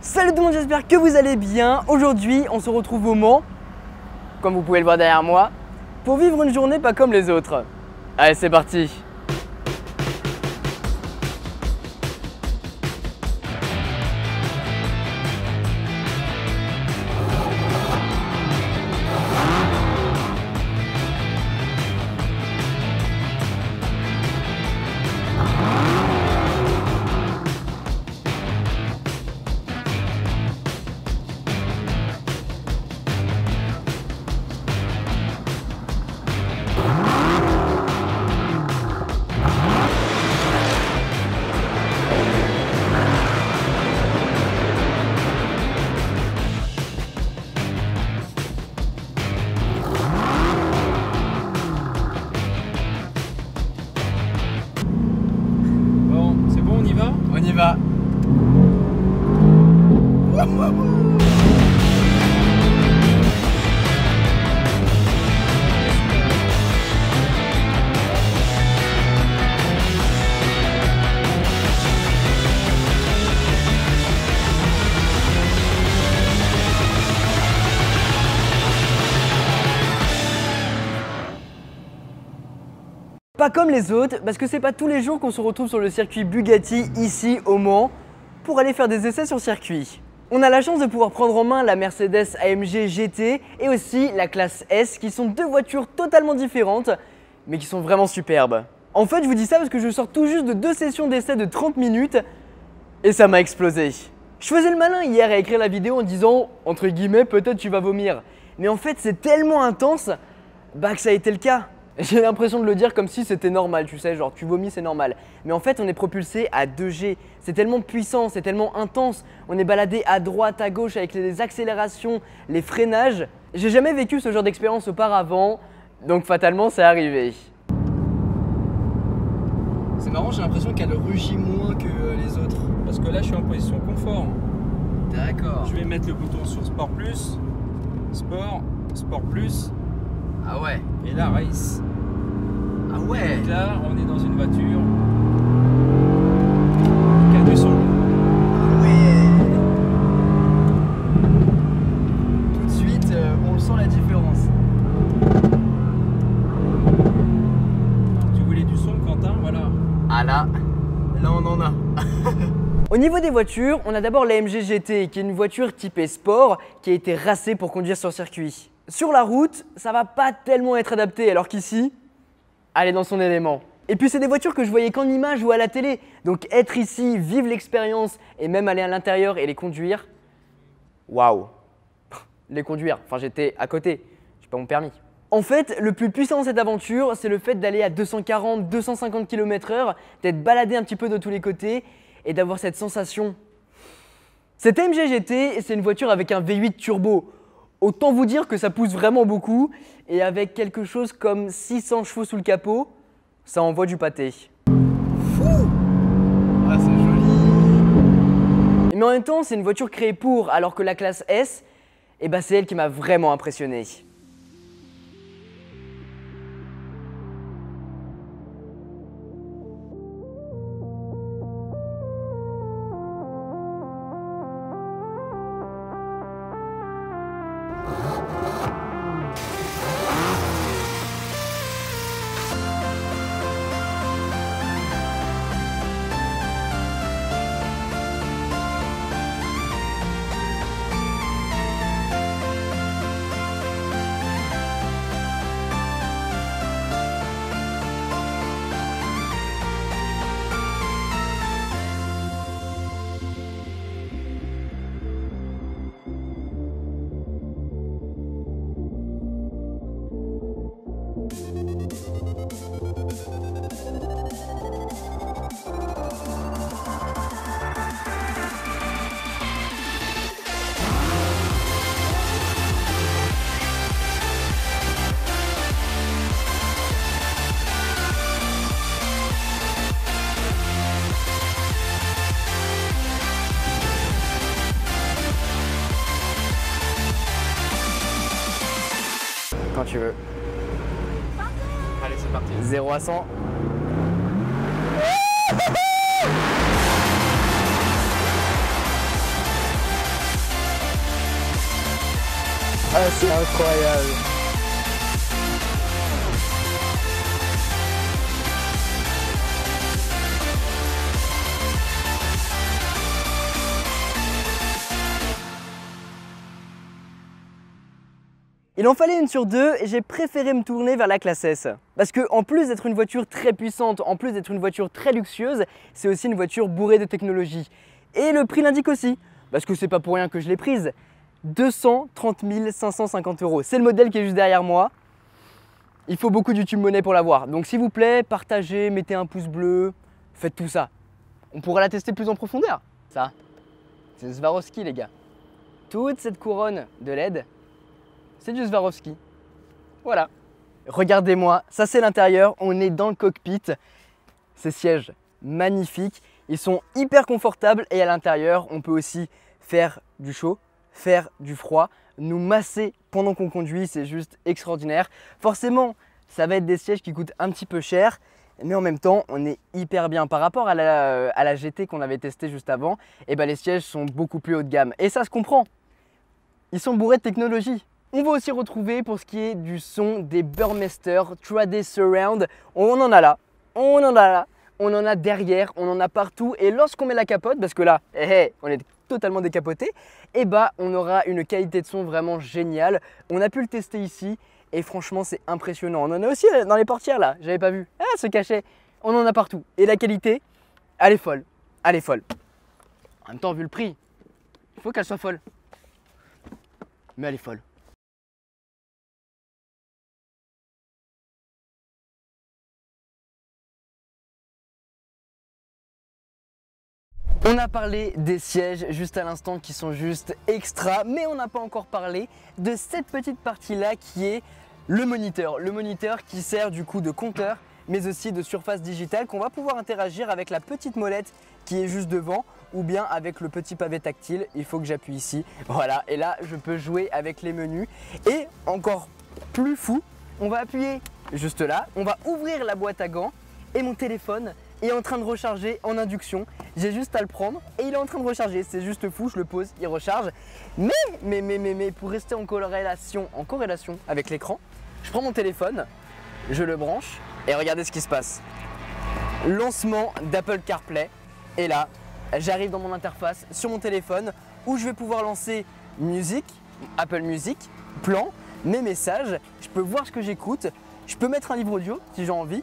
Salut tout le monde, j'espère que vous allez bien. Aujourd'hui, on se retrouve au Mans, comme vous pouvez le voir derrière moi, pour vivre une journée pas comme les autres. Allez, c'est parti. On y va. Pas comme les autres, parce que c'est pas tous les jours qu'on se retrouve sur le circuit Bugatti ici au Mans pour aller faire des essais sur circuit. On a la chance de pouvoir prendre en main la Mercedes AMG GT et aussi la classe S qui sont deux voitures totalement différentes mais qui sont vraiment superbes. En fait, je vous dis ça parce que je sors tout juste de 2 sessions d'essai de 30 minutes et ça m'a explosé. Je faisais le malin hier à écrire la vidéo en disant entre guillemets peut-être tu vas vomir. Mais en fait, c'est tellement intense que ça a été le cas. J'ai l'impression de le dire comme si c'était normal, tu sais, genre tu vomis c'est normal. Mais en fait on est propulsé à 2G, c'est tellement puissant, c'est tellement intense. On est baladé à droite, à gauche avec les accélérations, les freinages. J'ai jamais vécu ce genre d'expérience auparavant, donc fatalement c'est arrivé. C'est marrant, j'ai l'impression qu'elle rugit moins que les autres. Parce que là je suis en position confort. D'accord. Je vais mettre le bouton sur Sport Plus, Sport, Sport Plus. Ah ouais. Et là, Race. Ah ouais. Donc là, on est dans une voiture qui a du son. Ah ouais. Tout de suite, on sent la différence. Alors, tu voulais du son, Quentin, voilà. Ah là on en a. Au niveau des voitures, on a d'abord la AMG GT qui est une voiture typée sport qui a été racée pour conduire sur circuit. Sur la route, ça va pas tellement être adapté alors qu'ici, elle est dans son élément. Et puis c'est des voitures que je voyais qu'en image ou à la télé. Donc être ici, vivre l'expérience et même aller à l'intérieur et les conduire, waouh. Les conduire, enfin j'étais à côté, j'ai pas mon permis. En fait, le plus puissant dans cette aventure, c'est le fait d'aller à 240, 250 km/h, d'être baladé un petit peu de tous les côtés et d'avoir cette sensation. Cette AMG GT, c'est une voiture avec un V8 turbo. Autant vous dire que ça pousse vraiment beaucoup et avec quelque chose comme 600 chevaux sous le capot, ça envoie du pâté. Fou! Ah, c'est joli! Mais en même temps, c'est une voiture créée pour, alors que la classe S, c'est elle qui m'a vraiment impressionné. Quand tu veux. Allez, c'est parti. 0 à 100. Ah, c'est incroyable. Il en fallait une sur deux et j'ai préféré me tourner vers la classe S. Parce que en plus d'être une voiture très puissante, en plus d'être une voiture très luxueuse, c'est aussi une voiture bourrée de technologie. Et le prix l'indique aussi, parce que c'est pas pour rien que je l'ai prise. 230 550 €. C'est le modèle qui est juste derrière moi. Il faut beaucoup de YouTube Money pour l'avoir. Donc s'il vous plaît, partagez, mettez un pouce bleu, faites tout ça. On pourra la tester plus en profondeur. Ça, c'est Swarovski les gars. Toute cette couronne de LED, c'est du Swarovski. Voilà. Regardez-moi, ça c'est l'intérieur, on est dans le cockpit. Ces sièges magnifiques, ils sont hyper confortables et à l'intérieur, on peut aussi faire du chaud, faire du froid, nous masser pendant qu'on conduit, c'est juste extraordinaire. Forcément, ça va être des sièges qui coûtent un petit peu cher, mais en même temps, on est hyper bien. Par rapport à la GT qu'on avait testé juste avant, et ben les sièges sont beaucoup plus haut de gamme. Et ça se comprend, ils sont bourrés de technologie. On va aussi retrouver pour ce qui est du son des Burmester 3D Surround. On en a là, on en a là, on en a derrière, on en a partout. Et lorsqu'on met la capote, parce que là, on est totalement décapoté, et bah on aura une qualité de son vraiment géniale. On a pu le tester ici et franchement c'est impressionnant. On en a aussi dans les portières là, j'avais pas vu. Ah, ce cachet, on en a partout. Et la qualité, elle est folle, elle est folle. En même temps, vu le prix, il faut qu'elle soit folle. Mais elle est folle. On a parlé des sièges juste à l'instant qui sont juste extra, mais on n'a pas encore parlé de cette petite partie là qui est le moniteur. Le moniteur qui sert du coup de compteur mais aussi de surface digitale qu'on va pouvoir interagir avec la petite molette qui est juste devant ou bien avec le petit pavé tactile. Il faut que j'appuie ici, voilà, et là je peux jouer avec les menus. Et encore plus fou, on va appuyer juste là, on va ouvrir la boîte à gants et mon téléphone est en train de recharger en induction. J'ai juste à le prendre et il est en train de recharger. C'est juste fou, je le pose, il recharge. Mais pour rester en corrélation avec l'écran, je prends mon téléphone, je le branche et regardez ce qui se passe. Lancement d'Apple CarPlay. Et là, j'arrive dans mon interface sur mon téléphone où je vais pouvoir lancer musique, Apple Music, plan, mes messages. Je peux voir ce que j'écoute. Je peux mettre un livre audio si j'ai envie.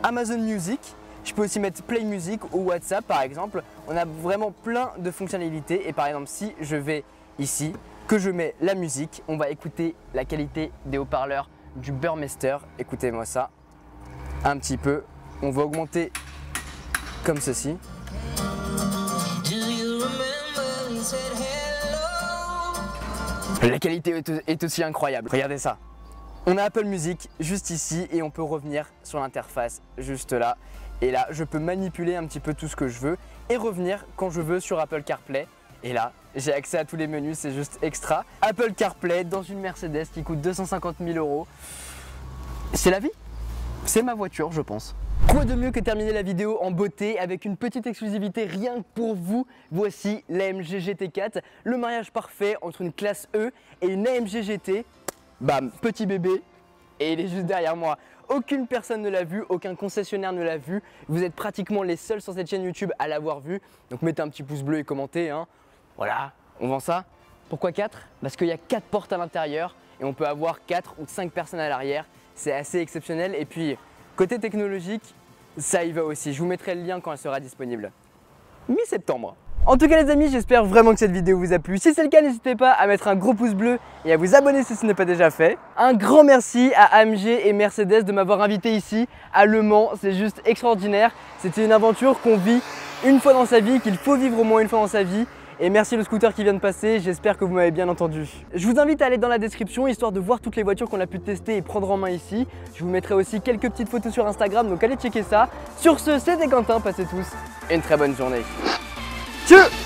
Amazon Music. Je peux aussi mettre Play Music ou WhatsApp par exemple. On a vraiment plein de fonctionnalités et par exemple si je vais ici, que je mets la musique, on va écouter la qualité des haut-parleurs du Burmester. Écoutez-moi ça un petit peu. On va augmenter comme ceci. La qualité est aussi incroyable. Regardez ça. On a Apple Music juste ici et on peut revenir sur l'interface juste là. Et là, je peux manipuler un petit peu tout ce que je veux et revenir quand je veux sur Apple CarPlay. Et là, j'ai accès à tous les menus, c'est juste extra. Apple CarPlay dans une Mercedes qui coûte 250 000 €. C'est la vie. C'est ma voiture, je pense. Quoi de mieux que terminer la vidéo en beauté avec une petite exclusivité rien que pour vous. Voici l'AMG GT4, le mariage parfait entre une classe E et une AMG GT. Bam, petit bébé, et il est juste derrière moi. Aucune personne ne l'a vu, aucun concessionnaire ne l'a vu. Vous êtes pratiquement les seuls sur cette chaîne YouTube à l'avoir vu. Donc mettez un petit pouce bleu et commentez. Hein. Voilà, on vend ça. Pourquoi 4? Parce qu'il y a 4 portes à l'intérieur et on peut avoir 4 ou 5 personnes à l'arrière. C'est assez exceptionnel. Et puis, côté technologique, ça y va aussi. Je vous mettrai le lien quand elle sera disponible. Mi-septembre. En tout cas les amis, j'espère vraiment que cette vidéo vous a plu. Si c'est le cas, n'hésitez pas à mettre un gros pouce bleu et à vous abonner si ce n'est pas déjà fait. Un grand merci à AMG et Mercedes de m'avoir invité ici à Le Mans. C'est juste extraordinaire. C'était une aventure qu'on vit une fois dans sa vie, qu'il faut vivre au moins une fois dans sa vie. Et merci le scooter qui vient de passer, j'espère que vous m'avez bien entendu. Je vous invite à aller dans la description histoire de voir toutes les voitures qu'on a pu tester et prendre en main ici. Je vous mettrai aussi quelques petites photos sur Instagram, donc allez checker ça. Sur ce, c'était Quentin, passez tous une très bonne journée. Tchau!